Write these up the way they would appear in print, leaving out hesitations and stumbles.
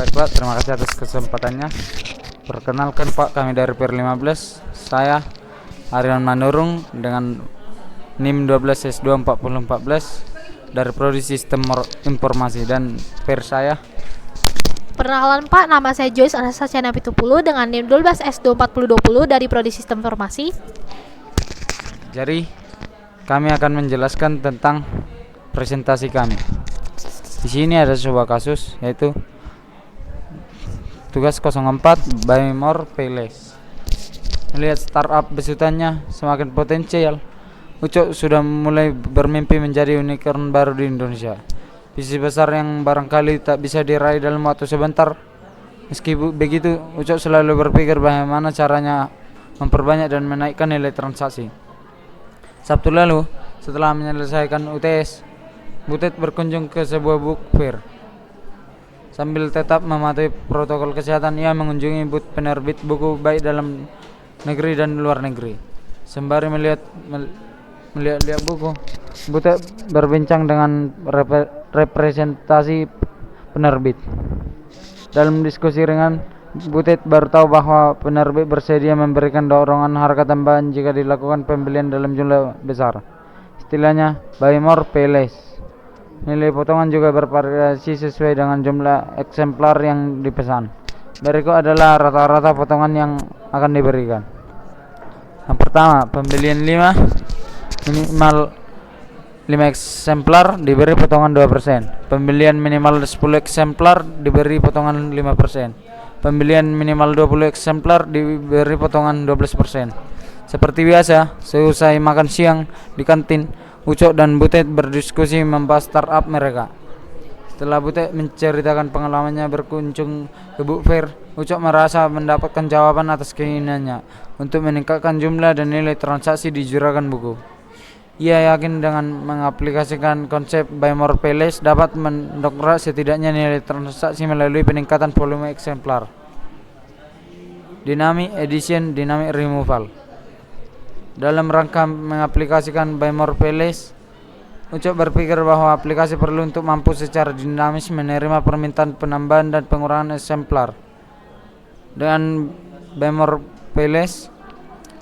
Baik Pak, terima kasih atas kesempatannya. Perkenalkan Pak, kami dari PIR 15. Saya Aryan Manurung dengan NIM 12S24014 dari Prodi Sistem Informasi, dan PIR saya. Perkenalan Pak, nama saya Joyce Anastasia Napitupulu dengan NIM 12S24020 dari Prodi Sistem Informasi. Jadi, kami akan menjelaskan tentang presentasi kami. Di sini ada sebuah kasus, yaitu tugas 04 by More Payless. Melihat startup besutannya semakin potensial, Ucok sudah mulai bermimpi menjadi unicorn baru di Indonesia. Visi besar yang barangkali tak bisa diraih dalam waktu sebentar. Meski begitu, Ucok selalu berpikir bagaimana caranya memperbanyak dan menaikkan nilai transaksi. Sabtu lalu, setelah menyelesaikan UTS, Butet berkunjung ke sebuah book fair. Sambil tetap mematuhi protokol kesehatan, ia mengunjungi booth penerbit buku baik dalam negeri dan luar negeri. Sembari melihat buku, Butet berbincang dengan representasi penerbit. Dalam diskusi ringan, Butet baru tahu bahwa penerbit bersedia memberikan dorongan harga tambahan jika dilakukan pembelian dalam jumlah besar. Istilahnya buy more pay less. Nilai potongan juga bervariasi sesuai dengan jumlah eksemplar yang dipesan. Berikut adalah rata-rata potongan yang akan diberikan. Yang pertama, pembelian minimal 5 eksemplar diberi potongan 2%. Pembelian minimal 10 eksemplar diberi potongan 5%. Pembelian minimal 20 eksemplar diberi potongan 12%. Seperti biasa, seusai makan siang di kantin, Ucok dan Butet berdiskusi membahas startup mereka. Setelah Butet menceritakan pengalamannya berkunjung ke book fair, Ucok merasa mendapatkan jawaban atas keinginannya untuk meningkatkan jumlah dan nilai transaksi di juragan buku. Ia yakin dengan mengaplikasikan konsep buy more pay less dapat mendongkrak setidaknya nilai transaksi melalui peningkatan volume eksemplar. Dynamic Edition, Dynamic Removal. Dalam rangka mengaplikasikan buy more pay less, Ucok berpikir bahwa aplikasi perlu untuk mampu secara dinamis menerima permintaan penambahan dan pengurangan eksemplar. Dengan buy more pay less,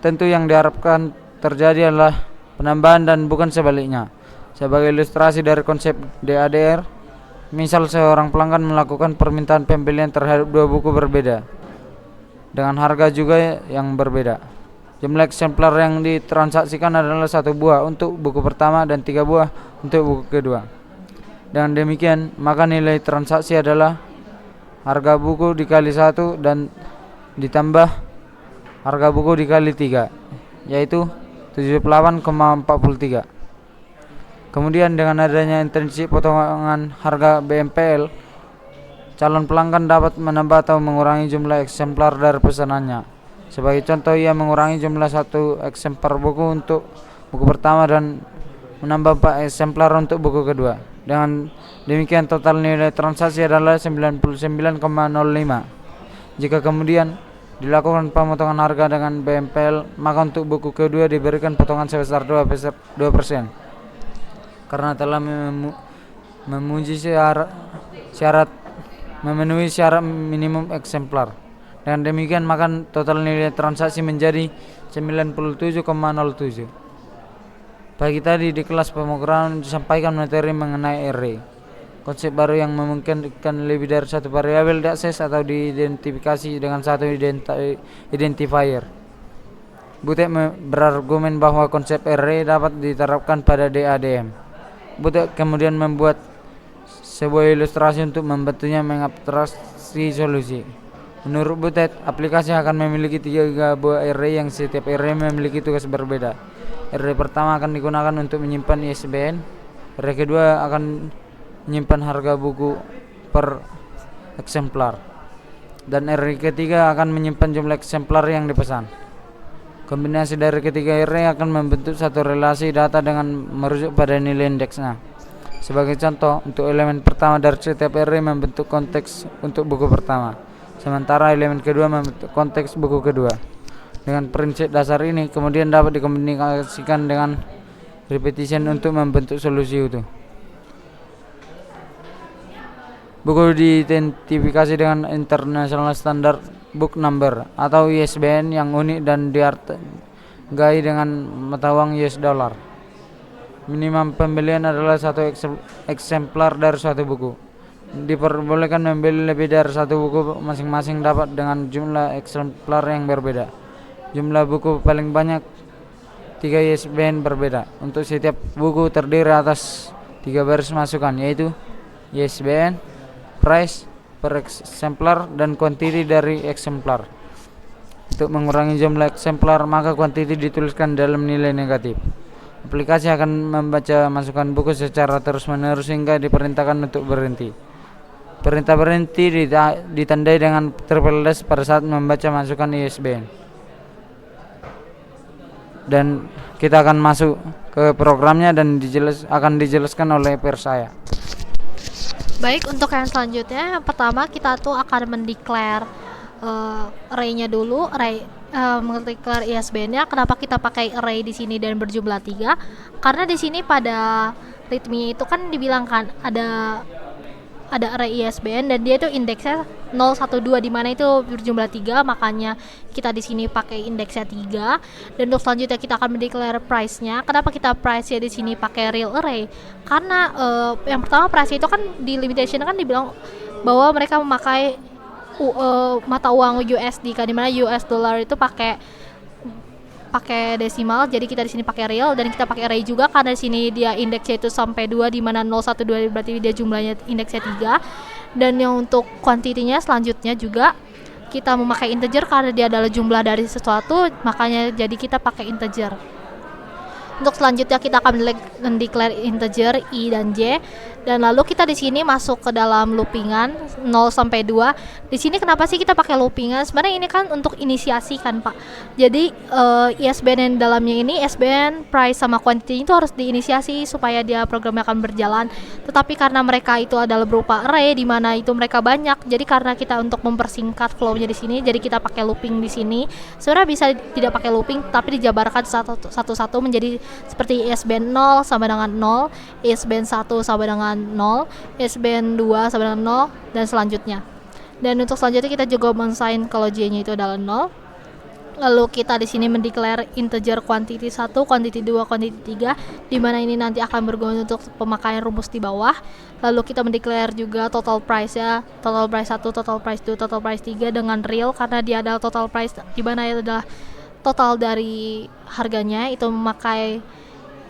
tentu yang diharapkan terjadi adalah penambahan dan bukan sebaliknya. Sebagai ilustrasi dari konsep DADR, misal seorang pelanggan melakukan permintaan pembelian terhadap 2 buku berbeda dengan harga juga yang berbeda. Jumlah eksemplar yang ditransaksikan adalah 1 buah untuk buku pertama dan 3 buah untuk buku kedua. Dengan demikian, maka nilai transaksi adalah harga buku dikali 1 dan ditambah harga buku dikali 3, yaitu 78,43. Kemudian dengan adanya intrinsi potongan harga BMPL, calon pelanggan dapat menambah atau mengurangi jumlah eksemplar dari pesanannya. Sebagai contoh, ia mengurangi jumlah 1 eksemplar buku untuk buku pertama dan menambah 4 eksemplar untuk buku kedua. Dengan demikian total nilai transaksi adalah 99,05. Jika kemudian dilakukan pemotongan harga dengan BMPL, maka untuk buku kedua diberikan potongan sebesar 2%. Karena telah memenuhi syarat minimum eksemplar. Dengan demikian maka total nilai transaksi menjadi 97,07. Pagi tadi di kelas pemrograman disampaikan materi mengenai array, konsep baru yang memungkinkan lebih dari 1 variabel diakses atau diidentifikasi dengan 1 identifier. Butet berargumen bahwa konsep array dapat diterapkan pada DADM. Butet kemudian membuat sebuah ilustrasi untuk membantunya mengabstraksi solusi. Menurut Butet, aplikasi akan memiliki 3 buah array yang setiap array memiliki tugas berbeda. Array pertama akan digunakan untuk menyimpan ISBN. Array kedua akan menyimpan harga buku per eksemplar. Dan array ketiga akan menyimpan jumlah eksemplar yang dipesan. Kombinasi dari ketiga array akan membentuk satu relasi data dengan merujuk pada nilai indeksnya. Sebagai contoh, untuk elemen pertama dari setiap array membentuk konteks untuk buku pertama, sementara elemen kedua membentuk konteks buku kedua. Dengan prinsip dasar ini kemudian dapat dikomunikasikan dengan repetition untuk membentuk solusi utuh. Buku diidentifikasi dengan International Standard Book Number atau ISBN yang unik dan dihargai dengan mata uang US dollar. Minimum pembelian adalah satu eksemplar dari suatu buku. Diperbolehkan membeli lebih dari satu buku, masing-masing dapat dengan jumlah eksemplar yang berbeda. Jumlah buku paling banyak 3 ISBN berbeda. Untuk setiap buku terdiri atas 3 baris masukan, yaitu ISBN, price per eksemplar, dan quantity dari eksemplar. Untuk mengurangi jumlah eksemplar, maka quantity dituliskan dalam nilai negatif. Aplikasi akan membaca masukan buku secara terus-menerus hingga diperintahkan untuk berhenti. Perintah berhenti ditandai dengan triple dash pada saat membaca masukan ISBN. Dan kita akan masuk ke programnya dan akan dijelaskan oleh peer saya. Baik, untuk yang selanjutnya, yang pertama kita tuh akan mendeklar array-nya dulu, mendeklar ISBN-nya. Kenapa kita pakai array di sini dan berjumlah 3? Karena di sini pada readme itu kan dibilang kan ada array ISBN dan dia itu indeksnya 012, di mana itu berjumlah 3, makanya kita di sini pakai indeksnya 3. Dan untuk selanjutnya kita akan mendeklar price-nya. Kenapa kita price-nya di sini pakai real array? Karena yang pertama price itu kan di limitation kan dibilang bahwa mereka memakai mata uang USD kan, dimana US dollar itu pakai desimal, jadi kita di sini pakai real, dan kita pakai array juga karena di sini dia indeksnya itu sampai 2, di mana 012 berarti dia jumlahnya indeksnya 3. Dan yang untuk quantity-nya selanjutnya juga kita memakai integer karena dia adalah jumlah dari sesuatu, makanya jadi kita pakai integer. Untuk selanjutnya kita akan mendeklar integer I dan J, dan lalu kita di sini masuk ke dalam loopingan 0 sampai 2. Di sini kenapa sih kita pakai loopingan? Sebenarnya ini kan untuk inisiasi kan, Pak. Jadi ISBN yang dalamnya ini ISBN, price sama quantity itu harus diinisiasi supaya dia programnya akan berjalan. Tetapi karena mereka itu adalah berupa array di mana itu mereka banyak, jadi karena kita untuk mempersingkat flow-nya di sini, jadi kita pakai looping di sini. Sebenarnya bisa tidak pakai looping, tapi dijabarkan satu-satu menjadi seperti ISBN 0 sama dengan 0, ISBN 1 sama dengan 0, ISBN 2 sama dengan 0, dan selanjutnya. Dan untuk selanjutnya kita juga mensign kalau J-nya itu adalah 0. Lalu kita di sini mendeklar integer quantity 1, quantity 2, quantity 3, di mana ini nanti akan berguna untuk pemakaian rumus di bawah. Lalu kita mendeklar juga total price ya, total price 1, total price 2, total price 3 dengan real karena dia adalah total price, di mana itu adalah total dari harganya itu memakai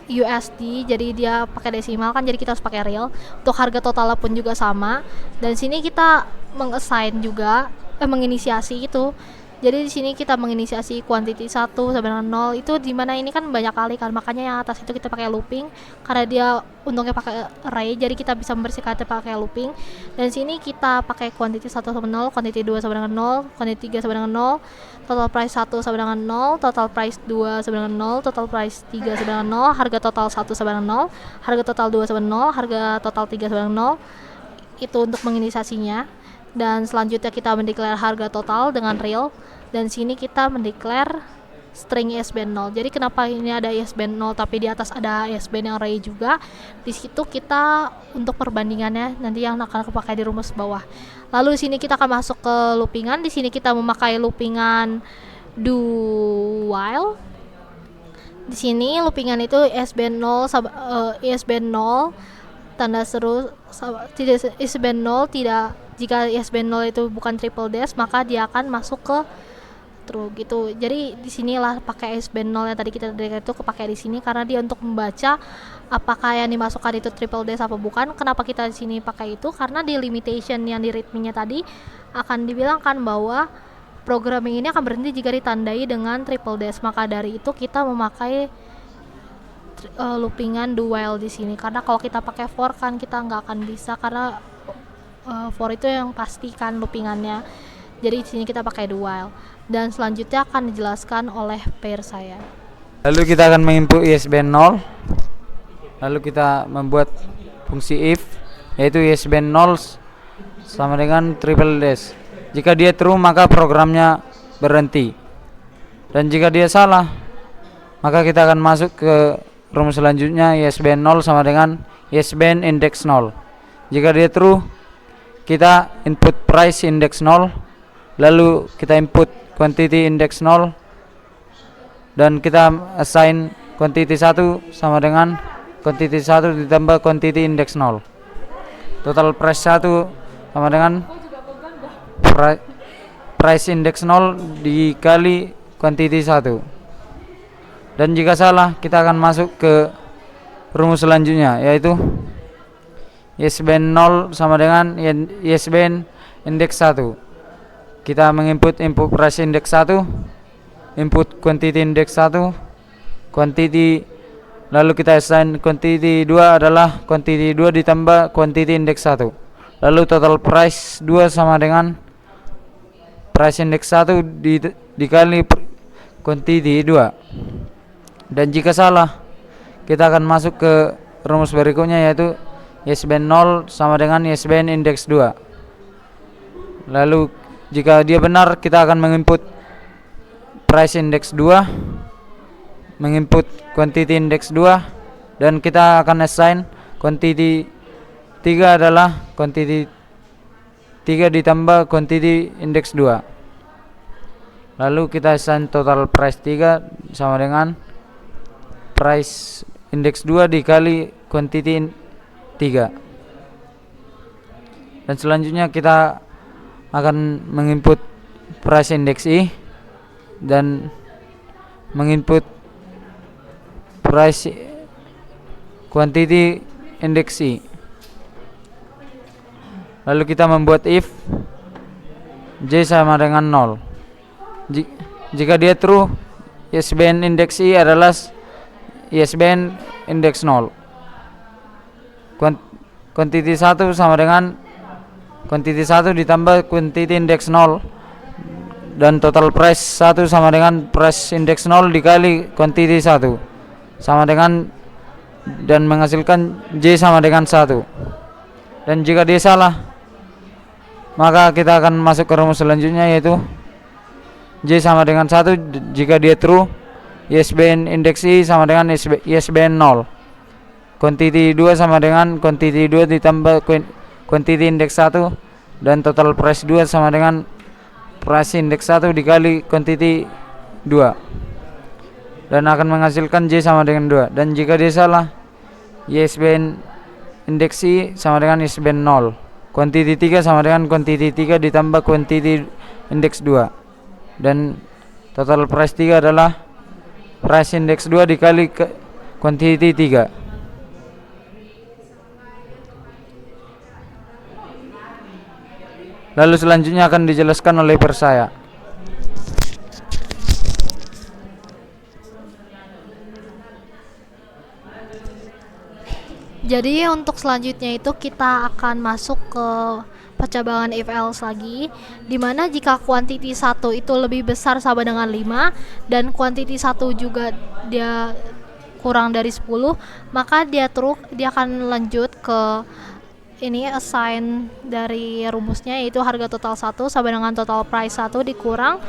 USD, jadi dia pakai desimal kan, jadi kita harus pakai real. Untuk harga totalnya pun juga sama. Dan sini kita mengassign juga menginisiasi itu. Jadi di sini kita menginisiasi quantity 1 sama dengan 0, itu dimana ini kan banyak kali kan, makanya yang atas itu kita pakai looping karena dia untungnya pakai array, jadi kita bisa membersihkannya pakai looping. Dan sini kita pakai quantity 1 sama 0, quantity 2 sama dengan 0, quantity 3 sama dengan 0, total price 1 sama dengan 0, total price 2 sama dengan 0, total price 3 sama dengan 0, harga total 1 sama dengan 0, harga total 2 sama 0, harga total 3 sama dengan 0. Itu untuk menginisiasinya. Dan selanjutnya kita mendeklar harga total dengan real, dan sini kita mendeklar string ISBN 0. Jadi kenapa ini ada ISBN 0 tapi di atas ada ISBN yang array juga? Di situ kita untuk perbandingannya nanti yang akan kepakai di rumus bawah. Lalu di sini kita akan masuk ke loopingan. Di sini kita memakai loopingan do while. Di sini loopingan itu ISBN 0 ISBN 0 tanda seru tidak, ISBN 0 tidak, jika ISBN 0 itu bukan triple dash maka dia akan masuk ke true gitu. Jadi di sinilah pakai ISBN 0 yang tadi kita dengar itu kepakai di sini karena dia untuk membaca apakah yang dimasukkan itu triple dash apa bukan. Kenapa kita di sini pakai itu? Karena di limitation yang di readme-nya tadi akan dibilangkan bahwa programming ini akan berhenti jika ditandai dengan triple dash. Maka dari itu kita memakai loopingan do while di sini, karena kalau kita pakai for kan kita nggak akan bisa, karena for itu yang pastikan loopingannya. Jadi di sini kita pakai do while, dan selanjutnya akan dijelaskan oleh pair saya. Lalu kita akan menginput ISBN 0. Lalu kita membuat fungsi if, yaitu ISBN 0 sama dengan triple dash. Jika dia true maka programnya berhenti, dan jika dia salah maka kita akan masuk ke rumus selanjutnya, ISBN 0 sama dengan ISBN index 0. Jika dia true kita input price index 0, lalu kita input quantity index 0, dan kita assign quantity 1 sama dengan quantity 1 ditambah quantity index 0. Total price 1 sama dengan price index 0 dikali quantity 1. Dan jika salah, kita akan masuk ke rumus selanjutnya, yaitu ISBN 0 sama dengan ISBN index 1. Kita menginput input price index 1, input quantity index 1, quantity, lalu kita assign quantity 2 adalah quantity 2 ditambah quantity index 1. Lalu total price 2 sama dengan price index 1 dikali quantity 2. Dan jika salah, kita akan masuk ke rumus berikutnya, yaitu ISBN 0 sama dengan ISBN index 2. Lalu jika dia benar, kita akan menginput price index 2, menginput quantity index 2, dan kita akan assign quantity 3 adalah quantity 3 ditambah quantity index 2. Lalu kita assign total price 3 sama dengan price index 2 dikali quantity 3. Dan selanjutnya kita akan menginput price index I dan menginput price quantity index I. Lalu kita membuat if J sama dengan 0. Jika dia true, ISBN index I adalah ISBN index 0. Quantity 1 sama dengan quantity 1 ditambah quantity index 0, dan total price 1 sama dengan price index 0 dikali quantity 1 sama dengan, dan menghasilkan J sama dengan 1. Dan jika dia salah, maka kita akan masuk ke rumus selanjutnya, yaitu J sama dengan 1. Jika dia true, ISBN index I sama dengan ISBN 0. Quantity 2 sama dengan quantity 2 ditambah quantity index 1, dan total price 2 sama dengan price index 1 dikali quantity 2, dan akan menghasilkan J sama dengan 2. Dan jika dia salah, ISBN index I sama dengan ISBN 0. Quantity 3 sama dengan quantity 3 ditambah quantity index 2, dan total price 3 adalah price index 2 dikali quantity 3. Lalu selanjutnya akan dijelaskan oleh Persaya. Jadi untuk selanjutnya itu kita akan masuk ke percabangan if else lagi, dimana jika quantity 1 itu lebih besar sama dengan 5 dan quantity 1 juga dia kurang dari 10, maka dia akan lanjut ke ini assign dari rumusnya, yaitu harga total 1 sama dengan total price 1 dikurang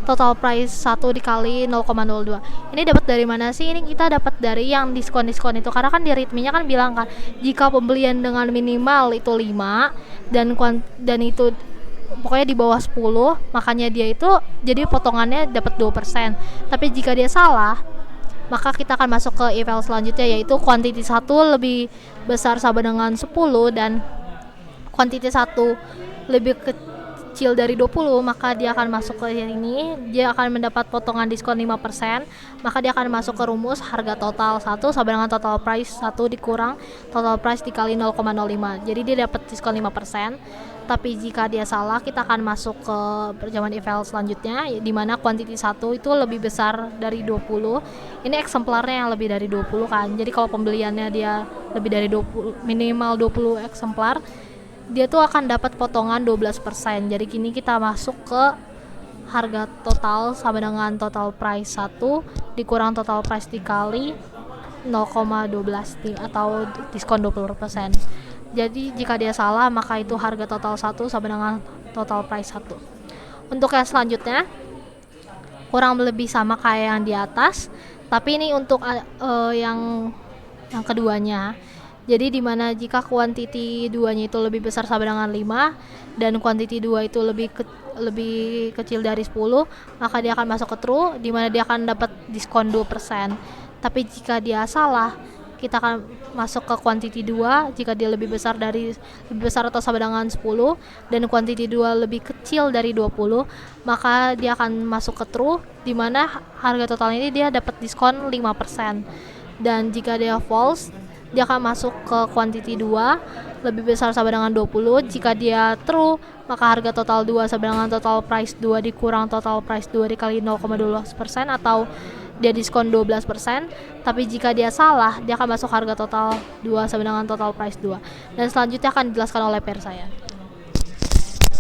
total price 1 dikali 0,02. Ini dapat dari mana sih? Ini kita dapat dari yang diskon-diskon itu, karena kan di ritmenya kan bilang kan jika pembelian dengan minimal itu 5 dan itu pokoknya di bawah 10, makanya dia itu jadi potongannya dapat 2%. Tapi jika dia salah, maka kita akan masuk ke if else selanjutnya, yaitu quantity 1 lebih besar sama dengan 10 dan quantity 1 lebih kecil dari 20, maka dia akan masuk ke ini, dia akan mendapat potongan diskon 5%, maka dia akan masuk ke rumus harga total 1 sama dengan total price 1 dikurang total price dikali 0,05. Jadi dia dapat diskon 5%. Tapi jika dia salah, kita akan masuk ke perjamuan if else selanjutnya, di mana quantity 1 itu lebih besar dari 20. Ini eksemplarnya yang lebih dari 20 kan. Jadi kalau pembeliannya dia lebih dari 20, minimal 20 eksemplar, dia tuh akan dapat potongan 12%. Jadi kini kita masuk ke harga total sama dengan total price 1 dikurang total price dikali 0,12 atau diskon 20%. Jadi jika dia salah, maka itu harga total 1 sama dengan total price 1. Untuk yang selanjutnya kurang lebih sama kayak yang di atas, tapi ini untuk yang keduanya. Jadi dimana jika kuantiti 2-nya itu lebih besar sama dengan 5 dan kuantiti 2 itu lebih kecil dari 10, maka dia akan masuk ke true, dimana dia akan dapat diskon 2%. Tapi jika dia salah, kita akan masuk ke kuantiti 2 jika dia lebih besar atau sama dengan 10 dan kuantiti 2 lebih kecil dari 20, maka dia akan masuk ke true, dimana harga total ini dia dapat diskon 5%. Dan jika dia false, dia akan masuk ke kuantiti 2 lebih besar sama dengan 20. Jika dia true, maka harga total 2 sama dengan total price 2 dikurang total price 2 dikali 0,12% atau dia diskon 12%. Tapi jika dia salah, dia akan masuk harga total 2 sama dengan total price 2. Dan selanjutnya akan dijelaskan oleh pair saya.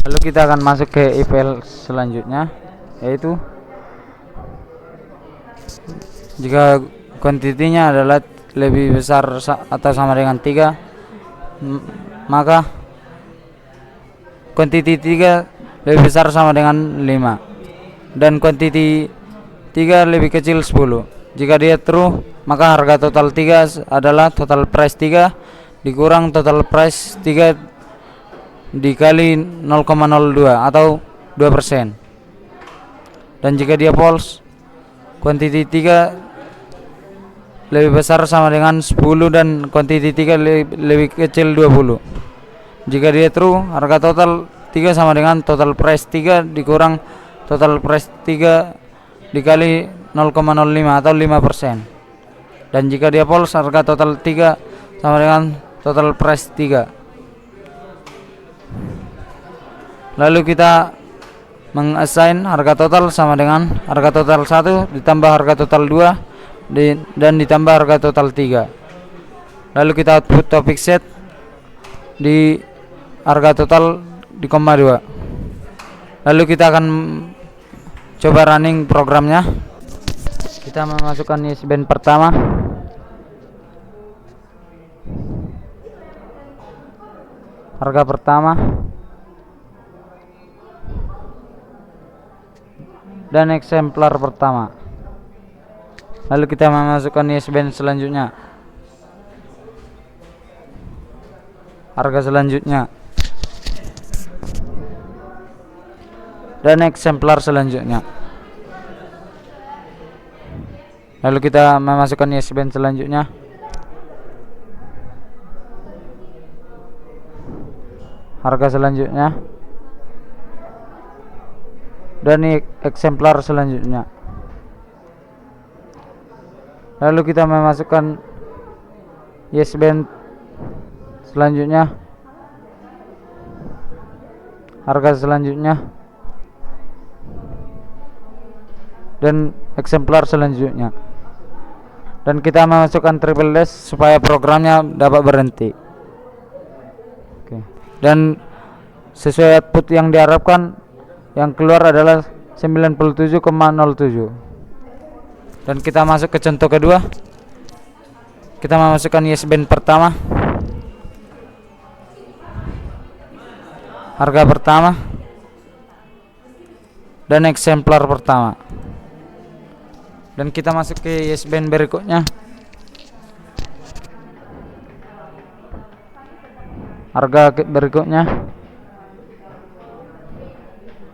Lalu kita akan masuk ke EVL selanjutnya, yaitu jika kuantitinya adalah lebih besar atau sama dengan 3, maka kuantiti 3 lebih besar sama dengan 5 dan kuantiti 3 lebih kecil 10. Jika dia true, maka harga total 3 adalah total price 3 dikurang total price 3 dikali 0,02 atau 2%. Dan jika dia false, kuantiti 3 lebih besar sama dengan 10 dan kuantiti 3 lebih kecil 20. Jika dia true, harga total 3 sama dengan total price 3 dikurang total price 3 dikali 0,05 atau 5%. Dan jika dia false, harga total 3 sama dengan total price 3. Lalu kita mengassign harga total sama dengan harga total 1 ditambah harga total 2 dan ditambah harga total 3. Lalu kita output topik set di harga total di koma 2. Lalu kita akan coba running programnya. Kita memasukkan ISBN pertama, harga pertama, dan eksemplar pertama. Lalu kita memasukkan ISBN selanjutnya, harga selanjutnya, dan eksemplar selanjutnya. Lalu kita memasukkan ISBN selanjutnya, harga selanjutnya, dan eksemplar selanjutnya. Lalu kita memasukkan ISBN selanjutnya, harga selanjutnya, dan eksemplar selanjutnya. Dan kita memasukkan triple dash supaya programnya dapat berhenti. Oke. Dan sesuai output yang diharapkan, yang keluar adalah 97,07. Dan kita masuk ke contoh kedua. Kita memasukkan ISBN pertama, harga pertama, dan eksemplar pertama. Dan kita masuk ke ISBN berikutnya, harga berikutnya,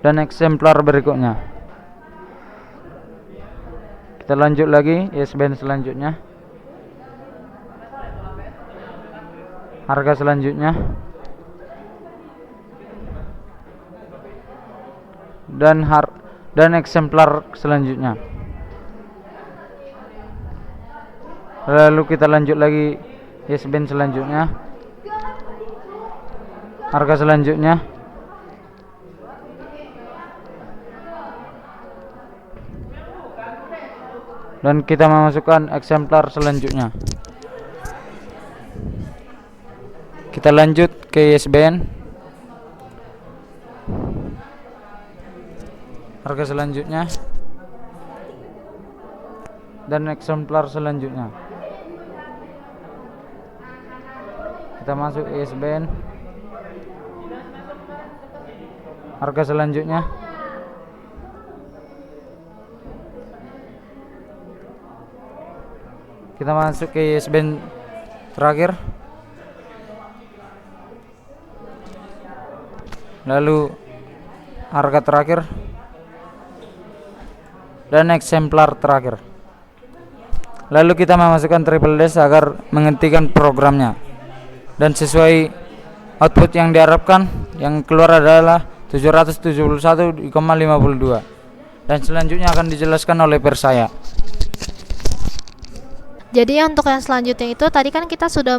dan eksemplar berikutnya. Kita lanjut lagi ISBN selanjutnya, harga selanjutnya, dan eksemplar selanjutnya. Lalu kita lanjut lagi ISBN selanjutnya, harga selanjutnya, dan kita memasukkan eksemplar selanjutnya. Kita lanjut ke ISBN, harga selanjutnya, dan eksemplar selanjutnya. Kita masuk ISBN, harga selanjutnya, kita masuk ke ISBN terakhir, lalu harga terakhir, dan eksemplar terakhir. Lalu kita memasukkan triple dash agar menghentikan programnya, dan sesuai output yang diharapkan, yang keluar adalah 771,52, dan selanjutnya akan dijelaskan oleh Persaya. Jadi untuk yang selanjutnya itu tadi kan kita sudah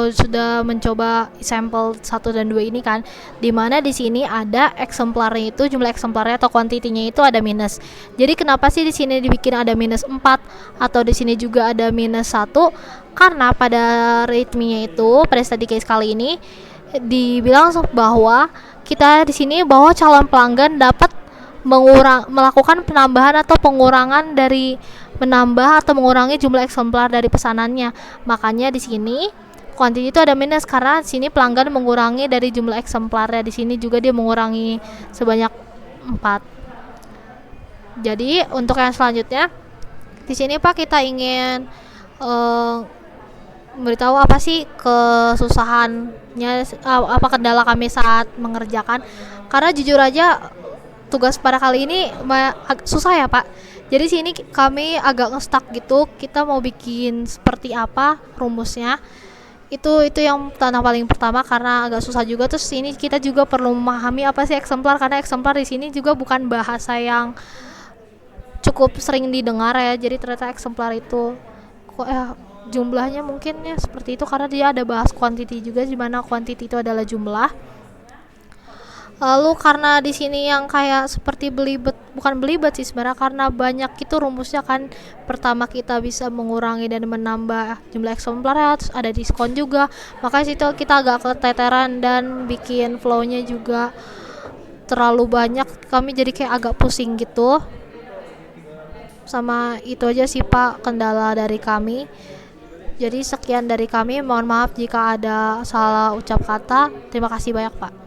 sudah mencoba sampel 1 dan 2 ini kan, dimana di sini ada eksemplarnya itu, jumlah eksemplarnya atau kuantitinya itu ada minus. Jadi kenapa sih di sini dibikin ada minus 4 atau di sini juga ada minus 1? Karena pada readme-nya itu, pada study case kali ini dibilang bahwa kita di sini bahwa calon pelanggan dapat melakukan penambahan atau pengurangan dari menambah atau mengurangi jumlah eksemplar dari pesanannya. Makanya di sini quantity itu ada minus karena di sini pelanggan mengurangi dari jumlah eksemplarnya. Di sini juga dia mengurangi sebanyak 4. Jadi untuk yang selanjutnya di sini Pak, kita ingin memberitahu apa sih kesusahannya, apa kendala kami saat mengerjakan. Karena jujur aja tugas pada kali ini susah ya Pak. Jadi sini kami agak nge-stuck gitu. Kita mau bikin seperti apa rumusnya. Itu yang tanah paling pertama karena agak susah juga. Terus sini kita juga perlu memahami apa sih eksemplar, karena eksemplar di sini juga bukan bahasa yang cukup sering didengar ya. Jadi ternyata eksemplar itu kok jumlahnya mungkin ya seperti itu, karena dia ada bahas quantity juga, di mana quantity itu adalah jumlah. Lalu karena di sini yang kayak seperti bukan belibet sih sebenarnya, karena banyak itu rumusnya kan. Pertama kita bisa mengurangi dan menambah jumlah eksemplar, terus ada diskon juga. Makanya situ kita agak keteteran dan bikin flow-nya juga terlalu banyak. Kami jadi kayak agak pusing gitu. Sama itu aja sih Pak kendala dari kami. Jadi sekian dari kami, mohon maaf jika ada salah ucap kata. Terima kasih banyak Pak.